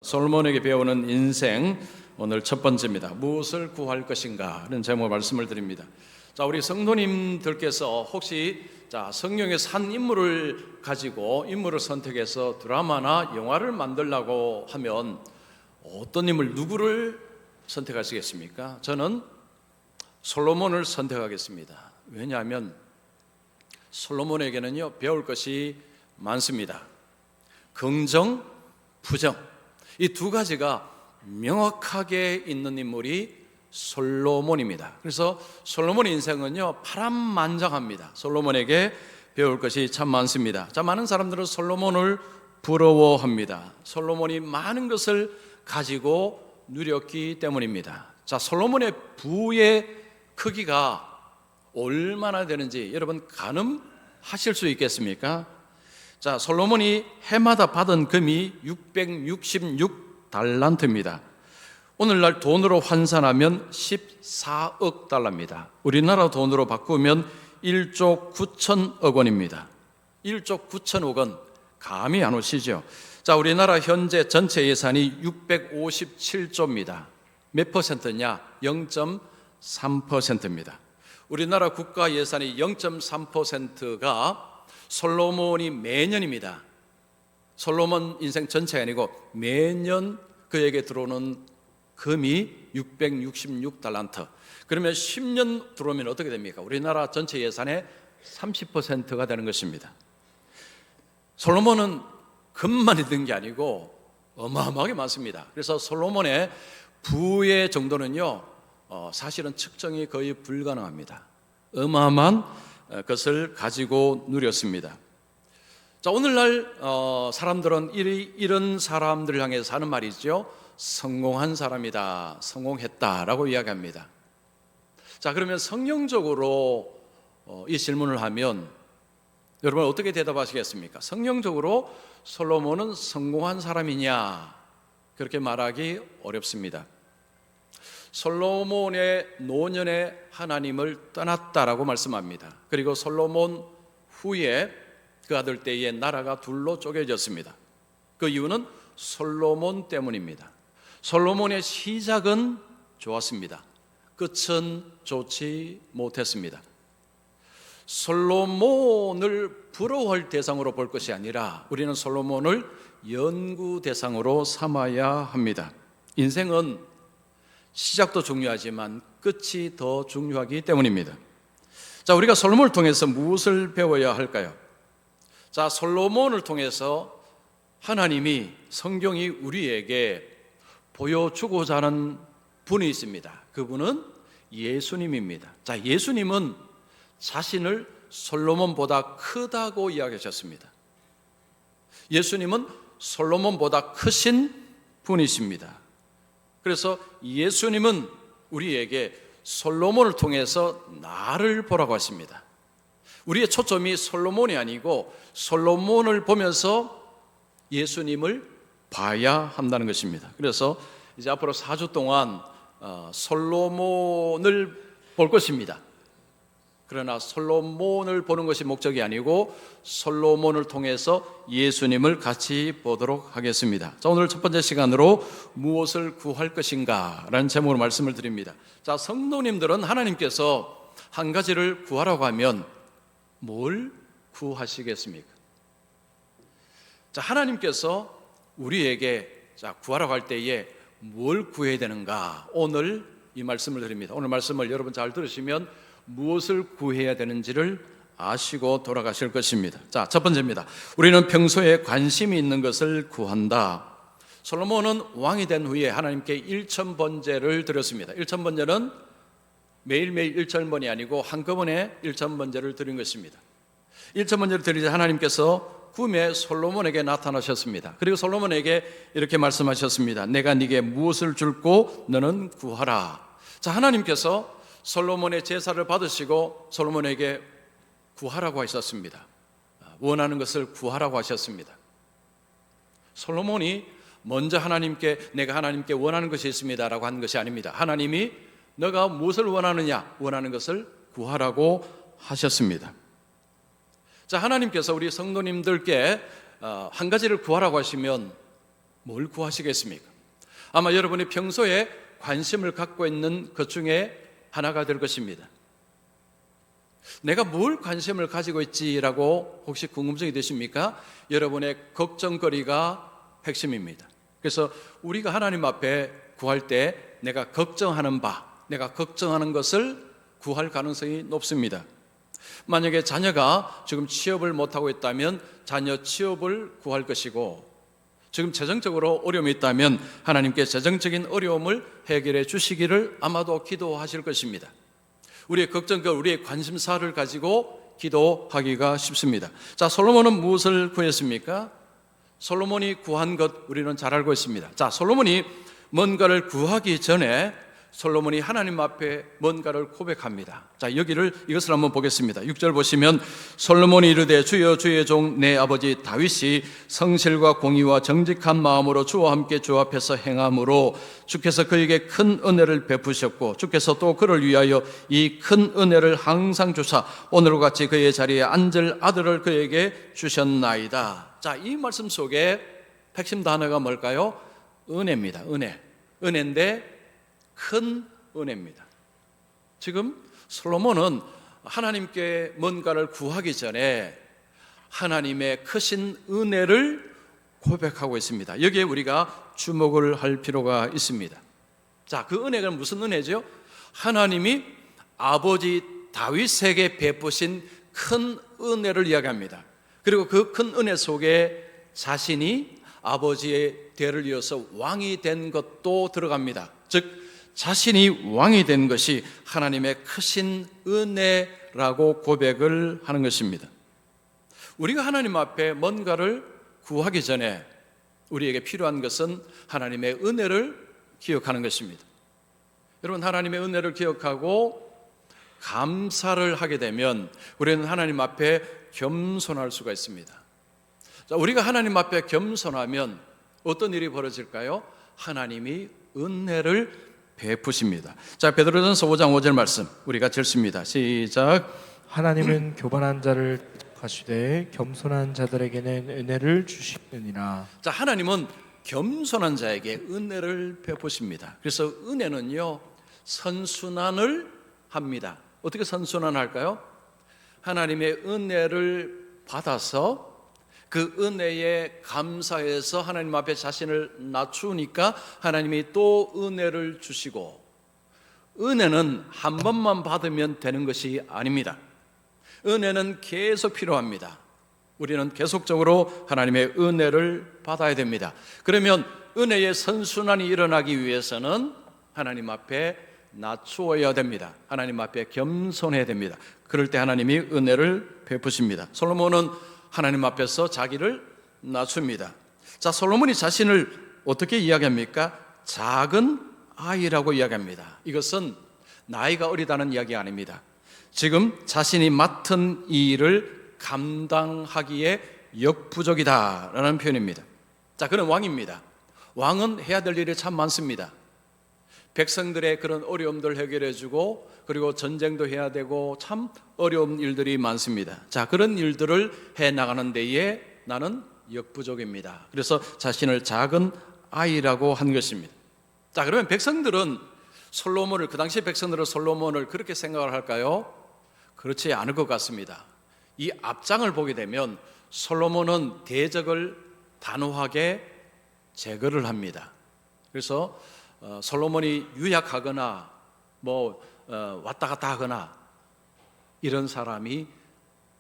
솔로몬에게 배우는 인생, 오늘 첫 번째입니다. 무엇을 구할 것인가 하는 제목으로 말씀을 드립니다. 자, 우리 성도님들께서 혹시 성경에서 한 인물을 가지고 인물을 선택해서 드라마나 영화를 만들려고 하면 어떤 인물, 누구를 선택하시겠습니까? 저는 솔로몬을 선택하겠습니다. 왜냐하면 솔로몬에게는요, 배울 것이 많습니다. 긍정, 부정, 이 두 가지가 명확하게 있는 인물이 솔로몬입니다. 그래서 솔로몬의 인생은요, 파란만장합니다. 솔로몬에게 배울 것이 참 많습니다. 자, 많은 사람들은 솔로몬을 부러워합니다. 솔로몬이 많은 것을 가지고 누렸기 때문입니다. 자, 솔로몬의 부의 크기가 얼마나 되는지 여러분 가늠하실 수 있겠습니까? 자, 솔로몬이 해마다 받은 금이 666달란트입니다. 오늘날 돈으로 환산하면 14억 달러입니다. 우리나라 돈으로 바꾸면 1조 9천억 원입니다. 1조 9천억 원 감이 안 오시죠? 자, 우리나라 현재 전체 예산이 657조입니다. 몇 퍼센트냐? 0.3%입니다. 우리나라 국가 예산이 0.3%가 솔로몬이 매년입니다. 솔로몬 인생 전체가 아니고 매년 그에게 들어오는 금이 666달란트. 그러면 10년 들어오면 어떻게 됩니까? 우리나라 전체 예산의 30%가 되는 것입니다. 솔로몬은 금만 있는 게 아니고 어마어마하게 많습니다. 그래서 솔로몬의 부의 정도는요, 사실은 측정이 거의 불가능합니다. 어마어마한 것을 가지고 누렸습니다. 자, 오늘날 사람들은 이런 사람들을 향해서 하는 말이죠. 성공한 사람이다, 성공했다라고 이야기합니다. 자, 그러면 성경적으로 이 질문을 하면 여러분 어떻게 대답하시겠습니까? 성경적으로 솔로몬은 성공한 사람이냐? 그렇게 말하기 어렵습니다. 솔로몬의 노년에 하나님을 떠났다라고 말씀합니다. 그리고 솔로몬 후에 그 아들 때에 나라가 둘로 쪼개졌습니다. 그 이유는 솔로몬 때문입니다. 솔로몬의 시작은 좋았습니다. 끝은 좋지 못했습니다. 솔로몬을 부러워할 대상으로 볼 것이 아니라 우리는 솔로몬을 연구 대상으로 삼아야 합니다. 인생은 시작도 중요하지만 끝이 더 중요하기 때문입니다. 자, 우리가 솔로몬을 통해서 무엇을 배워야 할까요? 자, 솔로몬을 통해서 하나님이, 성경이 우리에게 보여주고자 하는 분이 있습니다. 그분은 예수님입니다. 자, 예수님은 자신을 솔로몬보다 크다고 이야기하셨습니다. 예수님은 솔로몬보다 크신 분이십니다. 그래서 예수님은 우리에게 솔로몬을 통해서 나를 보라고 하십니다. 우리의 초점이 솔로몬이 아니고 솔로몬을 보면서 예수님을 봐야 한다는 것입니다. 그래서 이제 앞으로 4주 동안 솔로몬을 볼 것입니다. 그러나 솔로몬을 보는 것이 목적이 아니고 솔로몬을 통해서 예수님을 같이 보도록 하겠습니다. 자, 오늘 첫 번째 시간으로 무엇을 구할 것인가 라는 제목으로 말씀을 드립니다. 자, 성도님들은 하나님께서 한 가지를 구하라고 하면 뭘 구하시겠습니까? 자, 하나님께서 우리에게 구하라고 할 때에 뭘 구해야 되는가? 오늘 이 말씀을 드립니다. 오늘 말씀을 여러분 잘 들으시면 무엇을 구해야 되는지를 아시고 돌아가실 것입니다. 자, 첫 번째입니다. 우리는 평소에 관심이 있는 것을 구한다. 솔로몬은 왕이 된 후에 하나님께 1,000번제를 드렸습니다. 1,000번제는 매일매일 1,000번이 아니고 한꺼번에 1,000번제를 드린 것입니다. 1,000번제를 드리자 하나님께서 꿈에 솔로몬에게 나타나셨습니다. 그리고 솔로몬에게 이렇게 말씀하셨습니다. 내가 네게 무엇을 줄고 너는 구하라. 자, 하나님께서 솔로몬의 제사를 받으시고 솔로몬에게 구하라고 하셨습니다. 원하는 것을 구하라고 하셨습니다. 솔로몬이 먼저 하나님께 내가 하나님께 원하는 것이 있습니다 라고 한 것이 아닙니다. 하나님이 너가 무엇을 원하느냐, 원하는 것을 구하라고 하셨습니다. 자, 하나님께서 우리 성도님들께 한 가지를 구하라고 하시면 뭘 구하시겠습니까? 아마 여러분이 평소에 관심을 갖고 있는 것 중에 하나가 될 것입니다. 내가 뭘 관심을 가지고 있지라고 혹시 궁금증이 되십니까? 여러분의 걱정거리가 핵심입니다. 그래서 우리가 하나님 앞에 구할 때 내가 걱정하는 바, 내가 걱정하는 것을 구할 가능성이 높습니다. 만약에 자녀가 지금 취업을 못하고 있다면 자녀 취업을 구할 것이고, 지금 재정적으로 어려움이 있다면 하나님께 재정적인 어려움을 해결해 주시기를 아마도 기도하실 것입니다. 우리의 걱정과 우리의 관심사를 가지고 기도하기가 쉽습니다. 자, 솔로몬은 무엇을 구했습니까? 솔로몬이 구한 것 우리는 잘 알고 있습니다. 자, 솔로몬이 뭔가를 구하기 전에 솔로몬이 하나님 앞에 뭔가를 고백합니다. 자, 이것을 한번 보겠습니다. 6절 보시면 솔로몬이 이르되 주여 주의 종 내 아버지 다윗이 성실과 공의와 정직한 마음으로 주와 함께 주 앞에서 행함으로 주께서 그에게 큰 은혜를 베푸셨고 주께서 또 그를 위하여 이 큰 은혜를 항상 주사 오늘과 같이 그의 자리에 앉을 아들을 그에게 주셨나이다. 자, 이 말씀 속에 핵심 단어가 뭘까요? 은혜입니다. 은혜인데 큰 은혜입니다. 지금 솔로몬은 하나님께 뭔가를 구하기 전에 하나님의 크신 은혜를 고백하고 있습니다. 여기에 우리가 주목을 할 필요가 있습니다. 자, 그 은혜가 무슨 은혜죠? 하나님이 아버지 다윗에게 베푸신 큰 은혜를 이야기합니다. 그리고 그 큰 은혜 속에 자신이 아버지의 대를 이어서 왕이 된 것도 들어갑니다. 즉 자신이 왕이 된 것이 하나님의 크신 은혜라고 고백을 하는 것입니다. 우리가 하나님 앞에 뭔가를 구하기 전에 우리에게 필요한 것은 하나님의 은혜를 기억하는 것입니다. 여러분, 하나님의 은혜를 기억하고 감사를 하게 되면 우리는 하나님 앞에 겸손할 수가 있습니다. 자, 우리가 하나님 앞에 겸손하면 어떤 일이 벌어질까요? 하나님이 은혜를 베푸십니다. 자, 베드로전서 5장 5절 말씀 우리 같이 읽습니다. 시작. 하나님은 교만한 자를 가시되 겸손한 자들에게는 은혜를 주시느니라. 자, 하나님은 겸손한 자에게 은혜를 베푸십니다. 그래서 은혜는요, 선순환을 합니다. 어떻게 선순환할까요? 하나님의 은혜를 받아서 그 은혜에 감사해서 하나님 앞에 자신을 낮추니까 하나님이 또 은혜를 주시고, 은혜는 한 번만 받으면 되는 것이 아닙니다. 은혜는 계속 필요합니다. 우리는 계속적으로 하나님의 은혜를 받아야 됩니다. 그러면 은혜의 선순환이 일어나기 위해서는 하나님 앞에 낮추어야 됩니다. 하나님 앞에 겸손해야 됩니다. 그럴 때 하나님이 은혜를 베푸십니다. 솔로몬은 하나님 앞에서 자기를 낮춥니다. 자, 솔로몬이 자신을 어떻게 이야기합니까? 작은 아이라고 이야기합니다. 이것은 나이가 어리다는 이야기 아닙니다. 지금 자신이 맡은 이 일을 감당하기에 역부족이다라는 표현입니다. 자, 그는 왕입니다. 왕은 해야 될 일이 참 많습니다. 백성들의 그런 어려움들 해결해주고, 그리고 전쟁도 해야 되고 참 어려운 일들이 많습니다. 자, 그런 일들을 해나가는 데에 나는 역부족입니다. 그래서 자신을 작은 아이라고 한 것입니다. 자, 그러면 백성들은 솔로몬을, 그 당시 백성들은 솔로몬을 그렇게 생각을 할까요? 그렇지 않을 것 같습니다. 이 앞장을 보게 되면 솔로몬은 대적을 단호하게 제거를 합니다. 그래서 솔로몬이 유약하거나 왔다 갔다 하거나 이런 사람이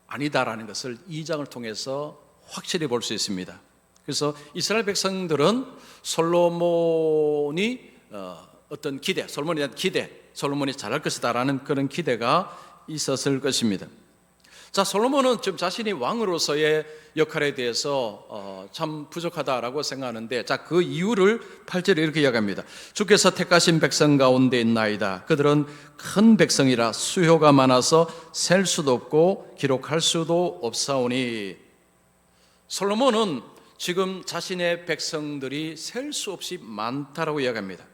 아니다라는 것을 2장을 통해서 확실히 볼 수 있습니다. 그래서 이스라엘 백성들은 솔로몬이 어떤 기대, 솔로몬에 대한 기대, 솔로몬이 잘할 것이다라는 그런 기대가 있었을 것입니다. 자, 솔로몬은 지금 자신이 왕으로서의 역할에 대해서 참 부족하다라고 생각하는데, 자, 그 이유를 8절에 이렇게 이야기합니다. 주께서 택하신 백성 가운데 있나이다. 그들은 큰 백성이라 수요가 많아서 셀 수도 없고 기록할 수도 없사오니. 솔로몬은 지금 자신의 백성들이 셀 수 없이 많다라고 이야기합니다.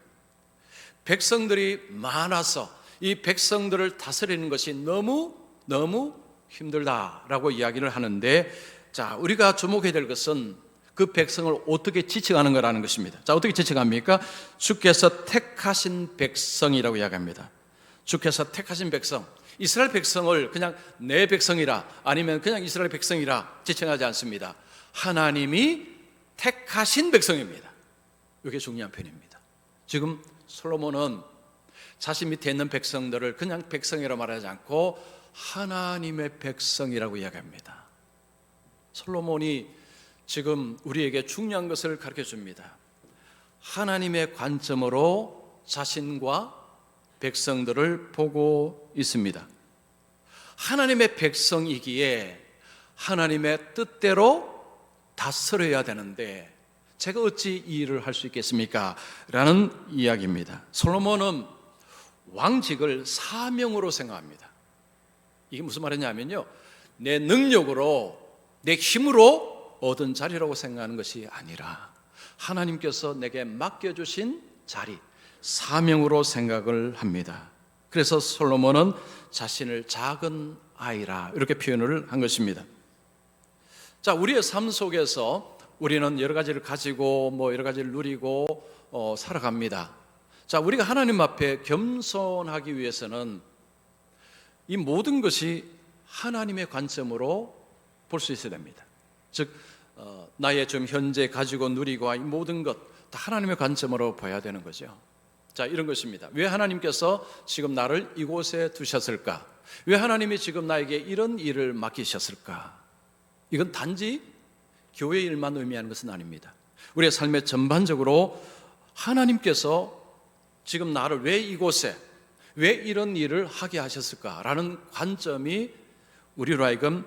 백성들이 많아서 이 백성들을 다스리는 것이 너무 힘들다라고 이야기를 하는데, 자, 우리가 주목해야 될 것은 그 백성을 어떻게 지칭하는 거라는 것입니다. 자, 어떻게 지칭합니까? 주께서 택하신 백성이라고 이야기합니다. 주께서 택하신 백성, 이스라엘 백성을 그냥 내 백성이라 아니면 그냥 이스라엘 백성이라 지칭하지 않습니다. 하나님이 택하신 백성입니다. 이게 중요한 표현입니다. 지금 솔로몬은 자신 밑에 있는 백성들을 그냥 백성이라고 말하지 않고 하나님의 백성이라고 이야기합니다. 솔로몬이 지금 우리에게 중요한 것을 가르쳐 줍니다. 하나님의 관점으로 자신과 백성들을 보고 있습니다. 하나님의 백성이기에 하나님의 뜻대로 다스려야 되는데 제가 어찌 이 일을 할 수 있겠습니까? 라는 이야기입니다. 솔로몬은 왕직을 사명으로 생각합니다. 이게 무슨 말이냐면요, 내 능력으로 내 힘으로 얻은 자리라고 생각하는 것이 아니라 하나님께서 내게 맡겨주신 자리, 사명으로 생각을 합니다. 그래서 솔로몬은 자신을 작은 아이라 이렇게 표현을 한 것입니다. 자, 우리의 삶 속에서 우리는 여러 가지를 가지고 여러 가지를 누리고 살아갑니다. 자, 우리가 하나님 앞에 겸손하기 위해서는 이 모든 것이 하나님의 관점으로 볼 수 있어야 됩니다. 즉 나의 지금 현재 가지고 누리고 이 모든 것 다 하나님의 관점으로 봐야 되는 거죠. 자, 이런 것입니다. 왜 하나님께서 지금 나를 이곳에 두셨을까? 왜 하나님이 지금 나에게 이런 일을 맡기셨을까? 이건 단지 교회 일만 의미하는 것은 아닙니다. 우리의 삶의 전반적으로 하나님께서 지금 나를 왜 이곳에, 왜 이런 일을 하게 하셨을까라는 관점이 우리로 하여금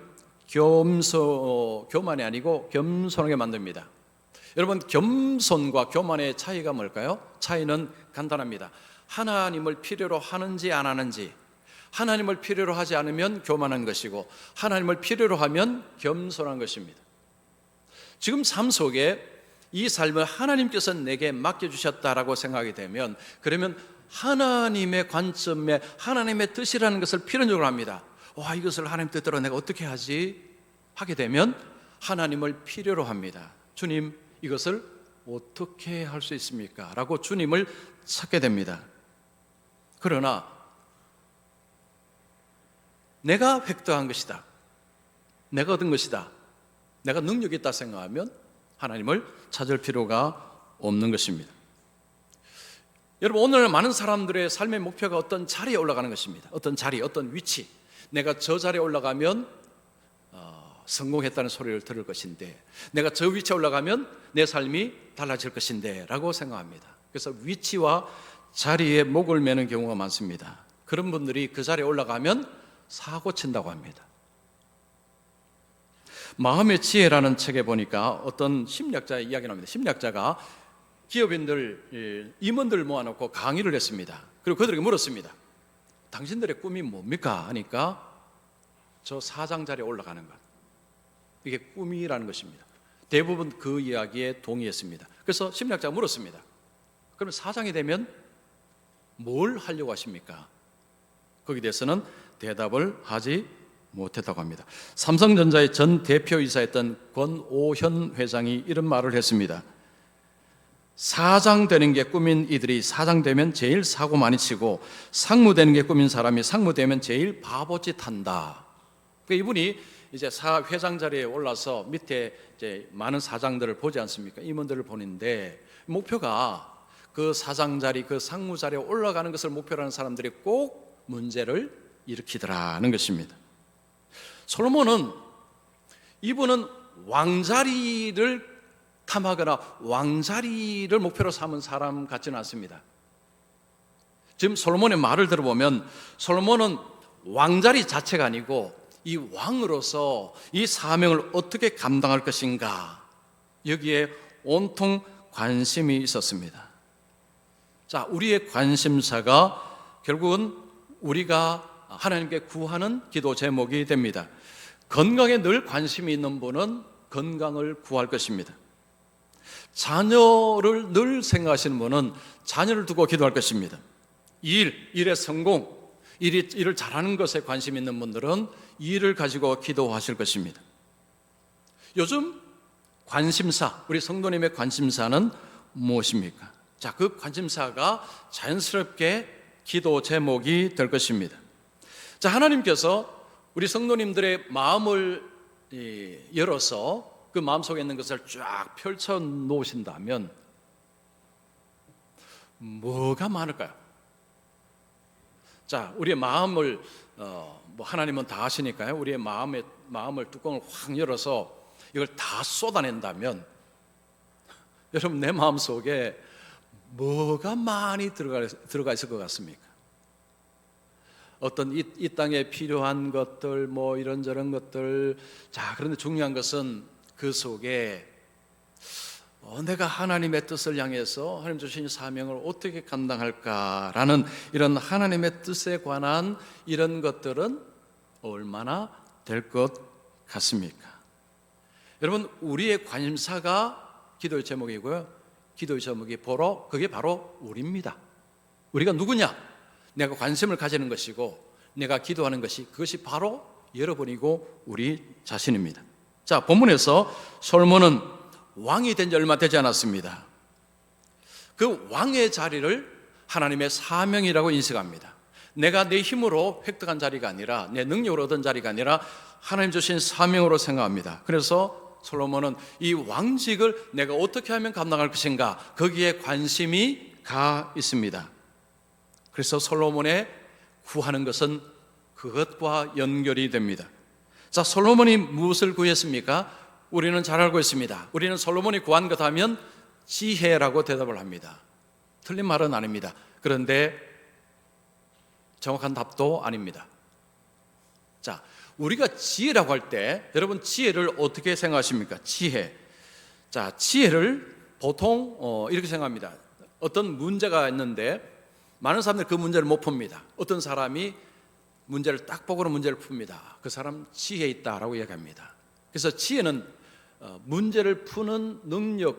교만이 아니고 겸손하게 만듭니다. 여러분, 겸손과 교만의 차이가 뭘까요? 차이는 간단합니다. 하나님을 필요로 하는지 안 하는지, 하나님을 필요로 하지 않으면 교만한 것이고 하나님을 필요로 하면 겸손한 것입니다. 지금 삶 속에 이 삶을 하나님께서 내게 맡겨주셨다라고 생각이 되면, 그러면 하나님의 관점에 하나님의 뜻이라는 것을 필연적으로 합니다. 와, 이것을 하나님 뜻대로 내가 어떻게 하지? 하게 되면 하나님을 필요로 합니다. 주님, 이것을 어떻게 할 수 있습니까? 라고 주님을 찾게 됩니다. 그러나 내가 획득한 것이다, 내가 얻은 것이다, 내가 능력이 있다 생각하면 하나님을 찾을 필요가 없는 것입니다. 여러분, 오늘 많은 사람들의 삶의 목표가 어떤 자리에 올라가는 것입니다. 어떤 자리, 어떤 위치, 내가 저 자리에 올라가면 성공했다는 소리를 들을 것인데, 내가 저 위치에 올라가면 내 삶이 달라질 것인데 라고 생각합니다. 그래서 위치와 자리에 목을 매는 경우가 많습니다. 그런 분들이 그 자리에 올라가면 사고 친다고 합니다. 마음의 지혜라는 책에 보니까 어떤 심리학자의 이야기가 나옵니다. 심리학자가 기업인들, 임원들을 모아놓고 강의를 했습니다. 그리고 그들에게 물었습니다. 당신들의 꿈이 뭡니까? 하니까 저 사장 자리에 올라가는 것, 이게 꿈이라는 것입니다. 대부분 그 이야기에 동의했습니다. 그래서 심리학자가 물었습니다. 그럼 사장이 되면 뭘 하려고 하십니까? 거기에 대해서는 대답을 하지 못했다고 합니다. 삼성전자의 전 대표이사였던 권오현 회장이 이런 말을 했습니다. 사장 되는 게 꿈인 이들이 사장 되면 제일 사고 많이 치고, 상무 되는 게 꿈인 사람이 상무 되면 제일 바보짓 한다. 그러니까 이분이 이제 회장 자리에 올라서 밑에 이제 많은 사장들을 보지 않습니까? 임원들을 보는데 목표가 그 사장 자리, 그 상무 자리에 올라가는 것을 목표로 하는 사람들이 꼭 문제를 일으키더라는 것입니다. 솔로몬은, 이분은 왕자리를 탐하거나 왕자리를 목표로 삼은 사람 같지는 않습니다. 지금 솔로몬의 말을 들어보면 솔로몬은 왕자리 자체가 아니고 이 왕으로서 이 사명을 어떻게 감당할 것인가, 여기에 온통 관심이 있었습니다. 자, 우리의 관심사가 결국은 우리가 하나님께 구하는 기도 제목이 됩니다. 건강에 늘 관심이 있는 분은 건강을 구할 것입니다. 자녀를 늘 생각하시는 분은 자녀를 두고 기도할 것입니다. 일의 성공, 일을 잘하는 것에 관심 있는 분들은 일을 가지고 기도하실 것입니다. 요즘 관심사, 우리 성도님의 관심사는 무엇입니까? 자, 그 관심사가 자연스럽게 기도 제목이 될 것입니다. 자, 하나님께서 우리 성도님들의 마음을 열어서 그 마음속에 있는 것을 쫙 펼쳐 놓으신다면 뭐가 많을까요? 자, 우리의 마음을 하나님은 다 아시니까요. 우리의 마음을 뚜껑을 확 열어서 이걸 다 쏟아낸다면 여러분, 내 마음 속에 뭐가 많이 들어가 있을 것 같습니까? 어떤 이 땅에 필요한 것들, 뭐 이런저런 것들. 자, 그런데 중요한 것은 그 속에 내가 하나님의 뜻을 향해서 하나님 주신 사명을 어떻게 감당할까라는 이런 하나님의 뜻에 관한 이런 것들은 얼마나 될 것 같습니까? 여러분, 우리의 관심사가 기도의 제목이고요. 기도의 제목이 그게 바로 우리입니다. 우리가 누구냐? 내가 관심을 가지는 것이고 내가 기도하는 것이, 그것이 바로 여러분이고 우리 자신입니다. 자, 본문에서 솔로몬은 왕이 된 지 얼마 되지 않았습니다. 그 왕의 자리를 하나님의 사명이라고 인식합니다. 내가 내 힘으로 획득한 자리가 아니라, 내 능력으로 얻은 자리가 아니라 하나님 주신 사명으로 생각합니다. 그래서 솔로몬은 이 왕직을 내가 어떻게 하면 감당할 것인가, 거기에 관심이 가 있습니다. 그래서 솔로몬의 구하는 것은 그것과 연결이 됩니다. 자, 솔로몬이 무엇을 구했습니까? 우리는 잘 알고 있습니다. 우리는 솔로몬이 구한 것 하면 지혜라고 대답을 합니다. 틀린 말은 아닙니다. 그런데 정확한 답도 아닙니다. 자, 우리가 지혜라고 할 때 여러분, 지혜를 어떻게 생각하십니까? 지혜. 자, 지혜를 보통 이렇게 생각합니다. 어떤 문제가 있는데 많은 사람들이 그 문제를 못 풉니다. 어떤 사람이 문제를 딱 보고는 문제를 풉니다. 그 사람 지혜 있다라고 이야기합니다. 그래서 지혜는 문제를 푸는 능력,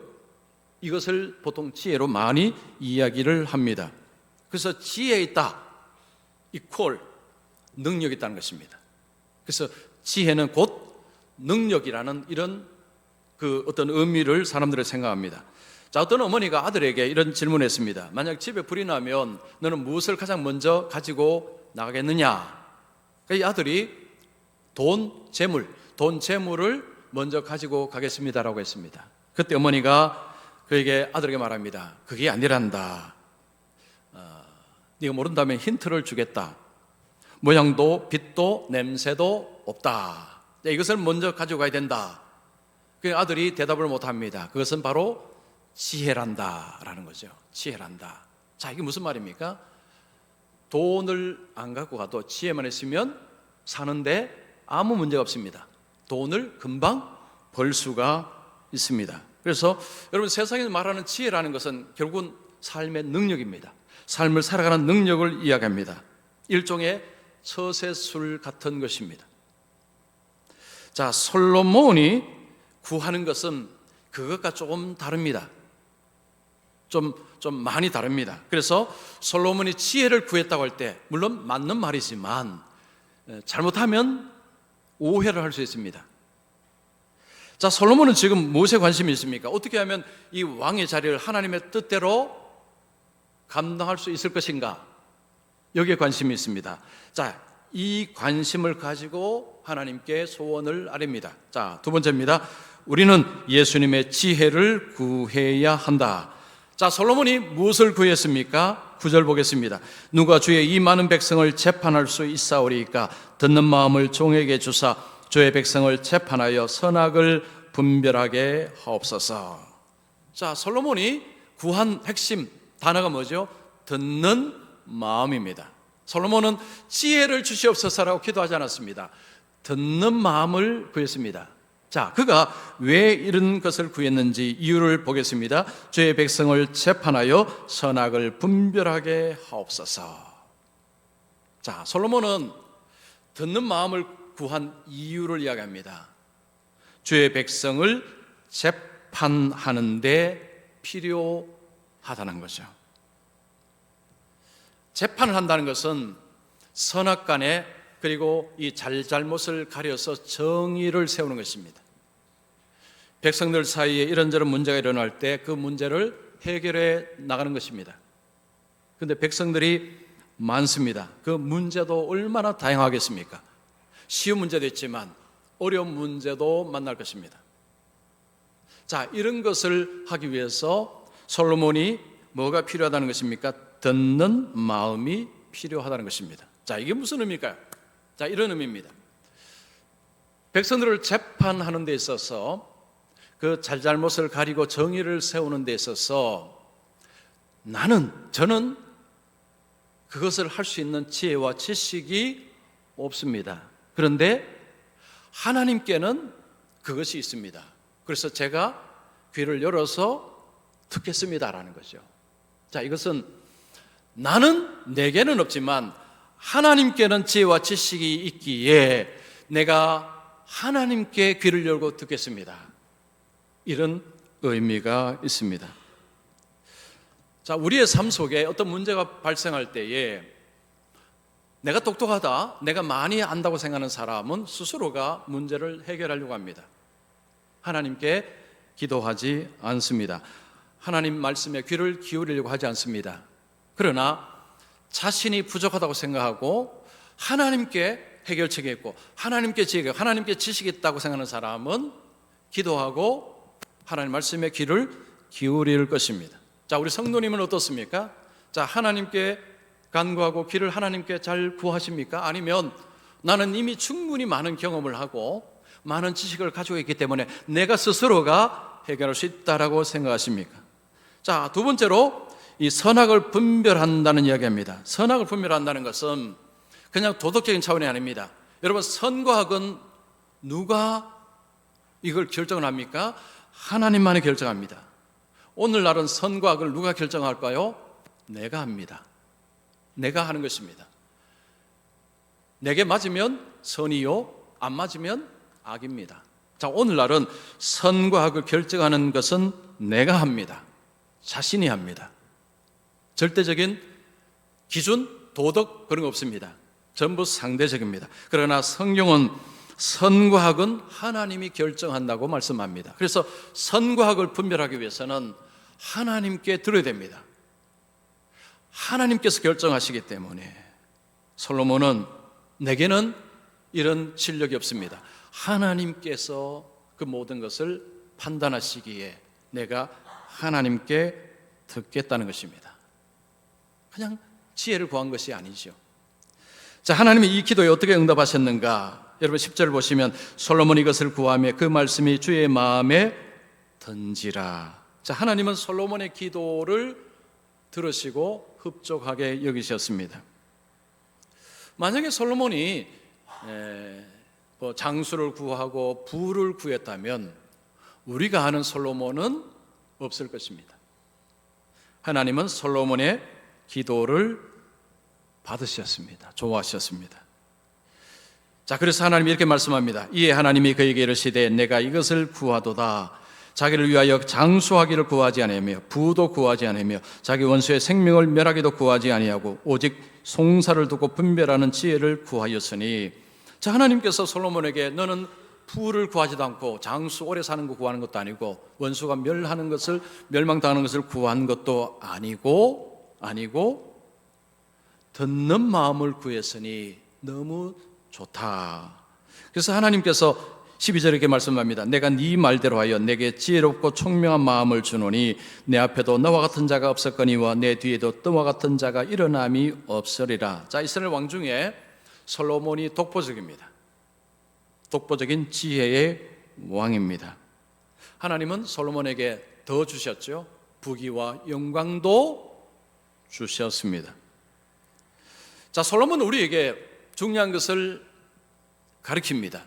이것을 보통 지혜로 많이 이야기를 합니다. 그래서 지혜 있다 이퀄 능력이 있다는 것입니다. 그래서 지혜는 곧 능력이라는 이런 그 어떤 의미를 사람들이 생각합니다. 자, 어떤 어머니가 아들에게 이런 질문을 했습니다. 만약 집에 불이 나면 너는 무엇을 가장 먼저 가지고 나가겠느냐? 이 아들이 돈, 재물을 먼저 가지고 가겠습니다라고 했습니다. 그때 어머니가 그에게, 아들에게 말합니다. 그게 아니란다. 네가 모른다면 힌트를 주겠다. 모양도 빛도 냄새도 없다. 이것을 먼저 가지고 가야 된다. 그 아들이 대답을 못합니다. 그것은 바로 지혜란다라는 거죠. 지혜란다. 자, 이게 무슨 말입니까? 돈을 안 갖고 가도 지혜만 있으면 사는데 아무 문제가 없습니다. 돈을 금방 벌 수가 있습니다. 그래서 여러분, 세상에서 말하는 지혜라는 것은 결국은 삶의 능력입니다. 삶을 살아가는 능력을 이야기합니다. 일종의 처세술 같은 것입니다. 자, 솔로몬이 구하는 것은 그것과 조금 다릅니다. 좀 많이 다릅니다. 그래서 솔로몬이 지혜를 구했다고 할 때, 물론 맞는 말이지만 잘못하면 오해를 할 수 있습니다. 자, 솔로몬은 지금 무엇에 관심이 있습니까? 어떻게 하면 이 왕의 자리를 하나님의 뜻대로 감당할 수 있을 것인가? 여기에 관심이 있습니다. 자, 이 관심을 가지고 하나님께 소원을 아뢰입니다. 자, 두 번째입니다. 우리는 예수님의 지혜를 구해야 한다. 자, 솔로몬이 무엇을 구했습니까? 9절 보겠습니다. 누가 주의 이 많은 백성을 재판할 수 있사오리이까? 듣는 마음을 종에게 주사 주의 백성을 재판하여 선악을 분별하게 하옵소서. 자, 솔로몬이 구한 핵심 단어가 뭐죠? 듣는 마음입니다. 솔로몬은 지혜를 주시옵소서라고 기도하지 않았습니다. 듣는 마음을 구했습니다. 자, 그가 왜 이런 것을 구했는지 이유를 보겠습니다. 주의 백성을 재판하여 선악을 분별하게 하옵소서. 자, 솔로몬은 듣는 마음을 구한 이유를 이야기합니다. 주의 백성을 재판하는 데 필요하다는 거죠. 재판을 한다는 것은 선악간에, 그리고 이 잘잘못을 가려서 정의를 세우는 것입니다. 백성들 사이에 이런저런 문제가 일어날 때 그 문제를 해결해 나가는 것입니다. 그런데 백성들이 많습니다. 그 문제도 얼마나 다양하겠습니까? 쉬운 문제도 있지만 어려운 문제도 만날 것입니다. 자, 이런 것을 하기 위해서 솔로몬이 뭐가 필요하다는 것입니까? 듣는 마음이 필요하다는 것입니다. 자, 이게 무슨 의미일까요? 자, 이런 의미입니다. 백성들을 재판하는 데 있어서 그 잘잘못을 가리고 정의를 세우는 데 있어서 저는 그것을 할 수 있는 지혜와 지식이 없습니다. 그런데 하나님께는 그것이 있습니다. 그래서 제가 귀를 열어서 듣겠습니다라는 거죠. 자, 이것은 내게는 없지만 하나님께는 지혜와 지식이 있기에 내가 하나님께 귀를 열고 듣겠습니다. 이런 의미가 있습니다. 자, 우리의 삶 속에 어떤 문제가 발생할 때에 내가 똑똑하다, 내가 많이 안다고 생각하는 사람은 스스로가 문제를 해결하려고 합니다. 하나님께 기도하지 않습니다. 하나님 말씀에 귀를 기울이려고 하지 않습니다. 그러나 자신이 부족하다고 생각하고 하나님께 해결책이 있고 하나님께 지혜가, 하나님께 지식이 있다고 생각하는 사람은 기도하고 하나님 말씀에 귀를 기울일 것입니다. 자, 우리 성도님은 어떻습니까? 자, 하나님께 간구하고 귀를 하나님께 잘 구하십니까? 아니면 나는 이미 충분히 많은 경험을 하고 많은 지식을 가지고 있기 때문에 내가 스스로가 해결할 수 있다라고 생각하십니까? 자, 두 번째로 이 선악을 분별한다는 이야기입니다. 선악을 분별한다는 것은 그냥 도덕적인 차원이 아닙니다. 여러분, 선과 악은 누가 이걸 결정을 합니까? 하나님만이 결정합니다. 오늘날은 선과 악을 누가 결정할까요? 내가 합니다. 내가 하는 것입니다. 내게 맞으면 선이요, 안 맞으면 악입니다. 자, 오늘날은 선과 악을 결정하는 것은 내가 합니다. 자신이 합니다. 절대적인 기준, 도덕 그런 거 없습니다. 전부 상대적입니다. 그러나 성경은 선과 악은 하나님이 결정한다고 말씀합니다. 그래서 선과 악을 분별하기 위해서는 하나님께 들어야 됩니다. 하나님께서 결정하시기 때문에 솔로몬은 내게는 이런 실력이 없습니다. 하나님께서 그 모든 것을 판단하시기에 내가 하나님께 듣겠다는 것입니다. 그냥 지혜를 구한 것이 아니죠. 자, 하나님이 이 기도에 어떻게 응답하셨는가? 여러분 10절 보시면 솔로몬이 이것을 구하며 그 말씀이 주의 마음에 든지라. 자, 하나님은 솔로몬의 기도를 들으시고 흡족하게 여기셨습니다. 만약에 솔로몬이 장수를 구하고 부를 구했다면 우리가 아는 솔로몬은 없을 것입니다. 하나님은 솔로몬의 기도를 받으셨습니다. 좋아하셨습니다. 자, 그래서 하나님이 이렇게 말씀합니다. 이에 하나님이 그에게 이르시되 내가 이것을 구하도다. 자기를 위하여 장수하기를 구하지 아니하며 부도 구하지 아니하며 자기 원수의 생명을 멸하기도 구하지 아니하고 오직 송사를 두고 분별하는 지혜를 구하였으니. 자, 하나님께서 솔로몬에게 너는 부를 구하지도 않고 장수 오래 사는 거 구하는 것도 아니고 원수가 멸망당하는 것을 구한 것도 아니고 듣는 마음을 구했으니 너무 좋다. 그래서 하나님께서 12절에 이렇게 말씀합니다. 내가 네 말대로 하여 내게 지혜롭고 총명한 마음을 주노니 내 앞에도 너와 같은 자가 없었거니와 내 뒤에도 너와 같은 자가 일어남이 없으리라. 자, 이스라엘 왕 중에 솔로몬이 독보적입니다. 독보적인 지혜의 왕입니다. 하나님은 솔로몬에게 더 주셨죠. 부귀와 영광도 주셨습니다. 자, 솔로몬은 우리에게 중요한 것을 가르칩니다.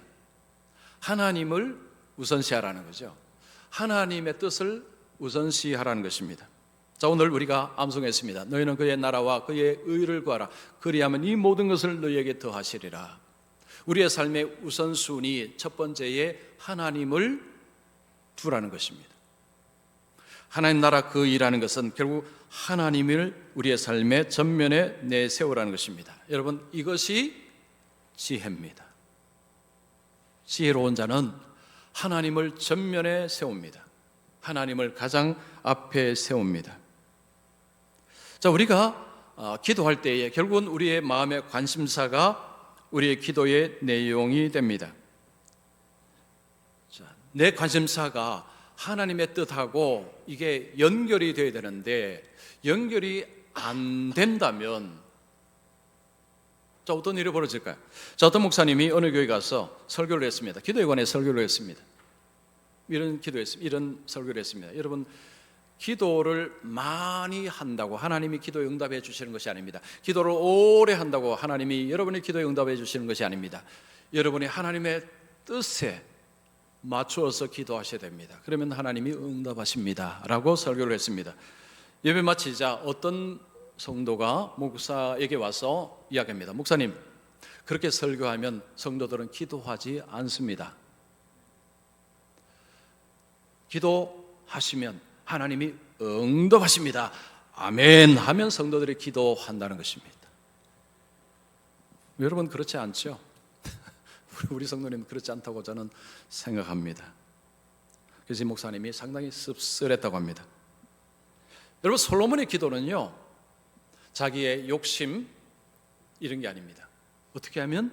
하나님을 우선시하라는 거죠. 하나님의 뜻을 우선시하라는 것입니다. 자, 오늘 우리가 암송했습니다. 너희는 그의 나라와 그의 의를 구하라. 그리하면 이 모든 것을 너희에게 더하시리라. 우리의 삶의 우선순위 첫 번째에 하나님을 두라는 것입니다. 하나님 나라 그 일하는 것은 결국 하나님을 우리의 삶의 전면에 내세우라는 것입니다. 여러분, 이것이 지혜입니다. 지혜로운 자는 하나님을 전면에 세웁니다. 하나님을 가장 앞에 세웁니다. 자, 우리가 기도할 때에 결국은 우리의 마음의 관심사가 우리의 기도의 내용이 됩니다. 자, 내 관심사가 하나님의 뜻하고 이게 연결이 되어야 되는데 연결이 안 된다면 자, 어떤 일이 벌어질까요? 자, 어떤 목사님이 어느 교회 가서 설교를 했습니다. 기도에 관해 설교를 했습니다. 이런 설교를 했습니다. 여러분, 기도를 많이 한다고 하나님이 기도에 응답해 주시는 것이 아닙니다. 기도를 오래 한다고 하나님이 여러분의 기도에 응답해 주시는 것이 아닙니다. 여러분이 하나님의 뜻에 맞추어서 기도하셔야 됩니다. 그러면 하나님이 응답하십니다 라고 설교를 했습니다. 예배 마치자 어떤 성도가 목사에게 와서 이야기합니다. 목사님, 그렇게 설교하면 성도들은 기도하지 않습니다. 기도하시면 하나님이 응답하십니다. 아멘 하면 성도들이 기도한다는 것입니다. 여러분, 그렇지 않죠? 우리 성도님은 그렇지 않다고 저는 생각합니다. 그래서 이 목사님이 상당히 씁쓸했다고 합니다. 여러분, 솔로몬의 기도는요, 자기의 욕심 이런 게 아닙니다. 어떻게 하면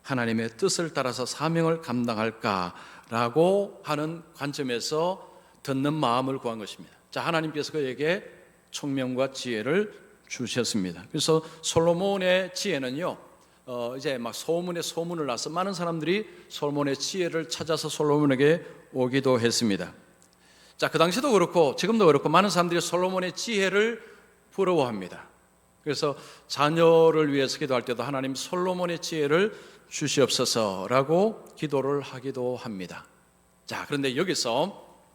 하나님의 뜻을 따라서 사명을 감당할까라고 하는 관점에서 듣는 마음을 구한 것입니다. 자, 하나님께서 그에게 총명과 지혜를 주셨습니다. 그래서 솔로몬의 지혜는요, 이제 막 소문을 나서 많은 사람들이 솔로몬의 지혜를 찾아서 솔로몬에게 오기도 했습니다. 자, 그 당시도 그렇고 지금도 그렇고 많은 사람들이 솔로몬의 지혜를 부러워합니다. 그래서 자녀를 위해서 기도할 때도 하나님 솔로몬의 지혜를 주시옵소서라고 기도를 하기도 합니다. 자, 그런데 여기서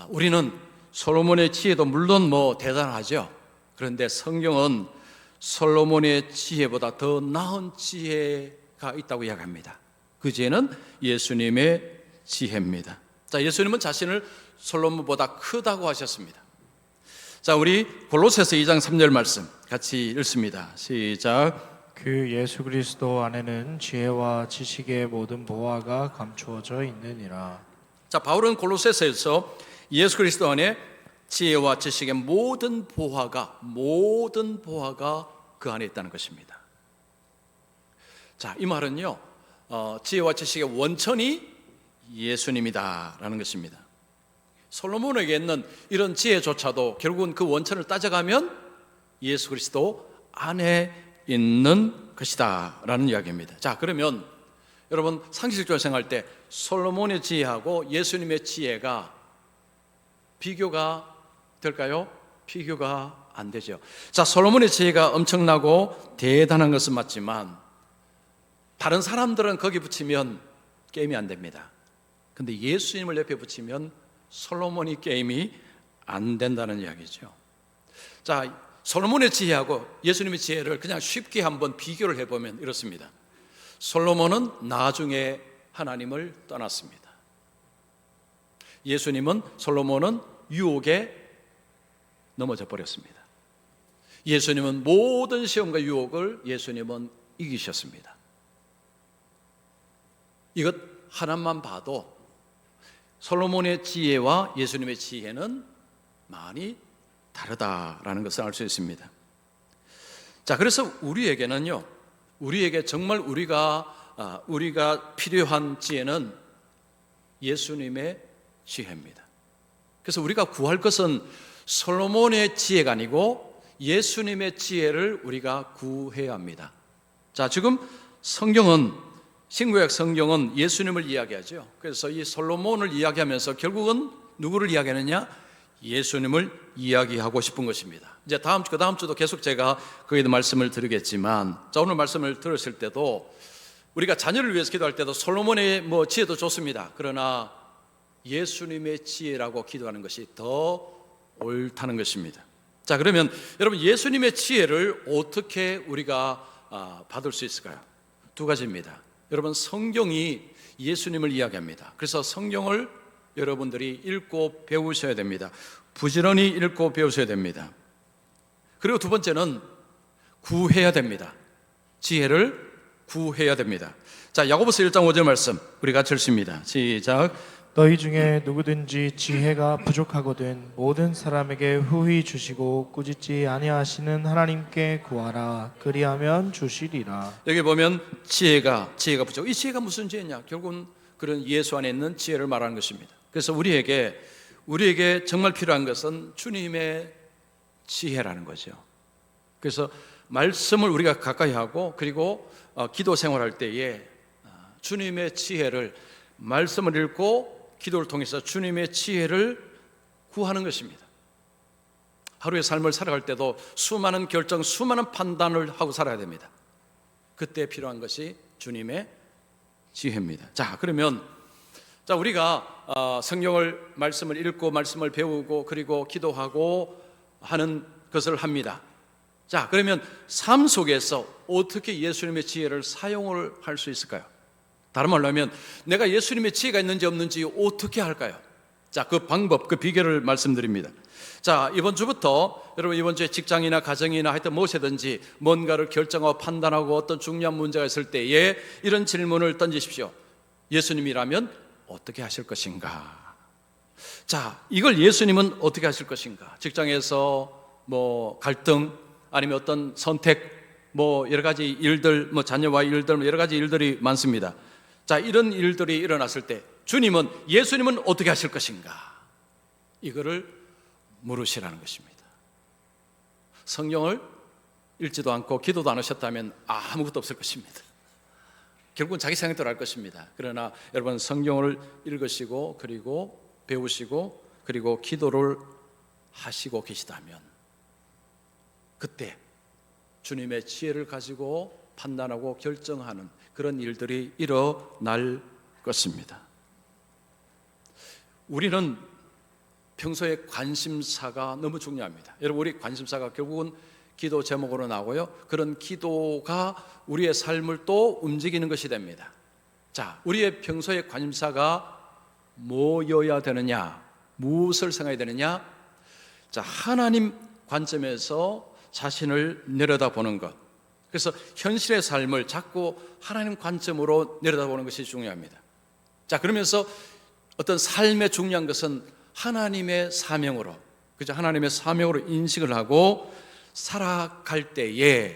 우리는 솔로몬의 지혜도 물론 대단하죠. 그런데 성경은 솔로몬의 지혜보다 더 나은 지혜가 있다고 이야기합니다. 그 지혜는 예수님의 지혜입니다. 자, 예수님은 자신을 솔로몬보다 크다고 하셨습니다. 자, 우리 골로새서 2장 3절 말씀 같이 읽습니다. 시작. 그 예수 그리스도 안에는 지혜와 지식의 모든 보화가 감추어져 있느니라. 자, 바울은 골로새서에서 예수 그리스도 안에 지혜와 지식의 모든 보화가 그 안에 있다는 것입니다. 자, 이 말은요, 지혜와 지식의 원천이 예수님이다라는 것입니다. 솔로몬에게 있는 이런 지혜조차도 결국은 그 원천을 따져가면 예수 그리스도 안에 있는 것이다라는 이야기입니다. 자, 그러면 여러분, 상식적으로 생각할 때 솔로몬의 지혜하고 예수님의 지혜가 비교가 될까요? 비교가 안 되죠. 자, 솔로몬의 지혜가 엄청나고 대단한 것은 맞지만 다른 사람들은 거기 붙이면 게임이 안 됩니다. 근데 예수님을 옆에 붙이면 솔로몬이 게임이 안 된다는 이야기죠. 자, 솔로몬의 지혜하고 예수님의 지혜를 그냥 쉽게 한번 비교를 해보면 이렇습니다. 솔로몬은 나중에 하나님을 떠났습니다. 솔로몬은 유혹에 넘어져 버렸습니다. 예수님은 모든 시험과 유혹을 예수님은 이기셨습니다. 이것 하나만 봐도 솔로몬의 지혜와 예수님의 지혜는 많이 다르다라는 것을 알 수 있습니다. 자, 그래서 우리에게 정말 우리가 필요한 지혜는 예수님의 지혜입니다. 그래서 우리가 구할 것은 솔로몬의 지혜가 아니고 예수님의 지혜를 우리가 구해야 합니다. 자, 지금 신구약 성경은 예수님을 이야기하죠. 그래서 이 솔로몬을 이야기하면서 결국은 누구를 이야기하느냐? 예수님을 이야기하고 싶은 것입니다. 이제 그 다음 주도 계속 제가 거기에 말씀을 드리겠지만, 자, 오늘 말씀을 들으실 때도 우리가 자녀를 위해서 기도할 때도 솔로몬의 지혜도 좋습니다. 그러나 예수님의 지혜라고 기도하는 것이 더 옳다는 것입니다. 자, 그러면 여러분, 예수님의 지혜를 어떻게 우리가 받을 수 있을까요? 두 가지입니다. 여러분, 성경이 예수님을 이야기합니다. 그래서 성경을 여러분들이 읽고 배우셔야 됩니다. 부지런히 읽고 배우셔야 됩니다. 그리고 두 번째는 구해야 됩니다. 지혜를 구해야 됩니다. 자, 야고보서 1장 5절 말씀 우리 같이 읽습니다. 시작. 너희 중에 누구든지 지혜가 부족하거든 모든 사람에게 후히 주시고 꾸짖지 아니하시는 하나님께 구하라. 그리하면 주시리라. 여기 보면 지혜가 부족. 이 지혜가 무슨 지혜냐? 결국은 그런 예수 안에 있는 지혜를 말하는 것입니다. 그래서 우리에게 정말 필요한 것은 주님의 지혜라는 거죠. 그래서 말씀을 우리가 가까이 하고 그리고 기도 생활할 때에 주님의 지혜를, 말씀을 읽고 기도를 통해서 주님의 지혜를 구하는 것입니다. 하루의 삶을 살아갈 때도 수많은 결정, 수많은 판단을 하고 살아야 됩니다. 그때 필요한 것이 주님의 지혜입니다. 자, 그러면 우리가 성경을, 말씀을 읽고 말씀을 배우고 그리고 기도하고 하는 것을 합니다. 자, 그러면 삶 속에서 어떻게 예수님의 지혜를 사용을 할 수 있을까요? 다른 말로 하면 내가 예수님의 지혜가 있는지 없는지 어떻게 할까요? 자, 그 방법, 그 비결을 말씀드립니다. 자, 이번 주부터 여러분 이번 주에 직장이나 가정이나 하여튼 무엇이든지 뭔가를 결정하고 판단하고 어떤 중요한 문제가 있을 때에 이런 질문을 던지십시오. 예수님이라면 어떻게 하실 것인가? 자, 이걸 예수님은 어떻게 하실 것인가? 직장에서 갈등 아니면 어떤 선택 여러 가지 일들, 자녀와의 일들, 여러 가지 일들이 많습니다. 자, 이런 일들이 일어났을 때 예수님은 어떻게 하실 것인가? 이거를 물으시라는 것입니다. 성경을 읽지도 않고 기도도 안 하셨다면 아무것도 없을 것입니다. 결국은 자기 생각대로 할 것입니다. 그러나 여러분 성경을 읽으시고 그리고 배우시고 그리고 기도를 하시고 계시다면 그때 주님의 지혜를 가지고 판단하고 결정하는 그런 일들이 일어날 것입니다. 우리는 평소에 관심사가 너무 중요합니다. 여러분, 우리 관심사가 결국은 기도 제목으로 나오고요. 그런 기도가 우리의 삶을 또 움직이는 것이 됩니다. 자, 우리의 평소의 관심사가 뭐여야 되느냐? 무엇을 생각해야 되느냐? 자, 하나님 관점에서 자신을 내려다보는 것. 그래서 현실의 삶을 자꾸 하나님 관점으로 내려다보는 것이 중요합니다. 자, 그러면서 어떤 삶의 중요한 것은 하나님의 사명으로, 그죠? 하나님의 사명으로 인식을 하고 살아갈 때에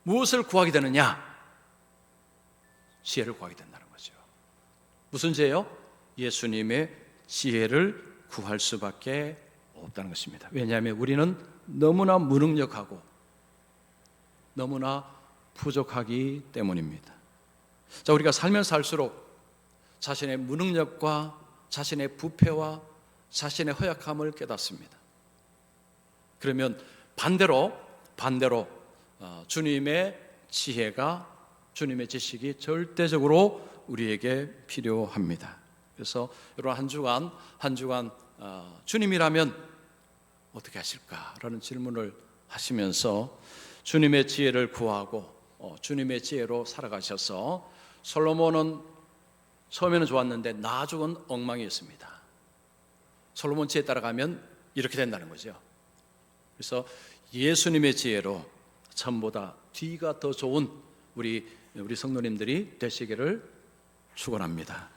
무엇을 구하게 되느냐? 지혜를 구하게 된다는 거죠. 무슨 지혜요? 예수님의 지혜를 구할 수밖에 없다는 것입니다. 왜냐하면 우리는 너무나 무능력하고 너무나 부족하기 때문입니다. 자, 우리가 살면 살수록 자신의 무능력과 자신의 부패와 자신의 허약함을 깨닫습니다. 그러면 반대로 주님의 지혜가, 주님의 지식이 절대적으로 우리에게 필요합니다. 그래서 여러분 한 주간 주님이라면 어떻게 하실까라는 질문을 하시면서 주님의 지혜를 구하고 주님의 지혜로 살아가셔서 솔로몬은 처음에는 좋았는데 나중은 엉망이었습니다. 솔로몬 지혜에 따라가면 이렇게 된다는 거죠. 그래서 예수님의 지혜로 전보다 뒤가 더 좋은 우리 성도님들이 되시기를 축원합니다.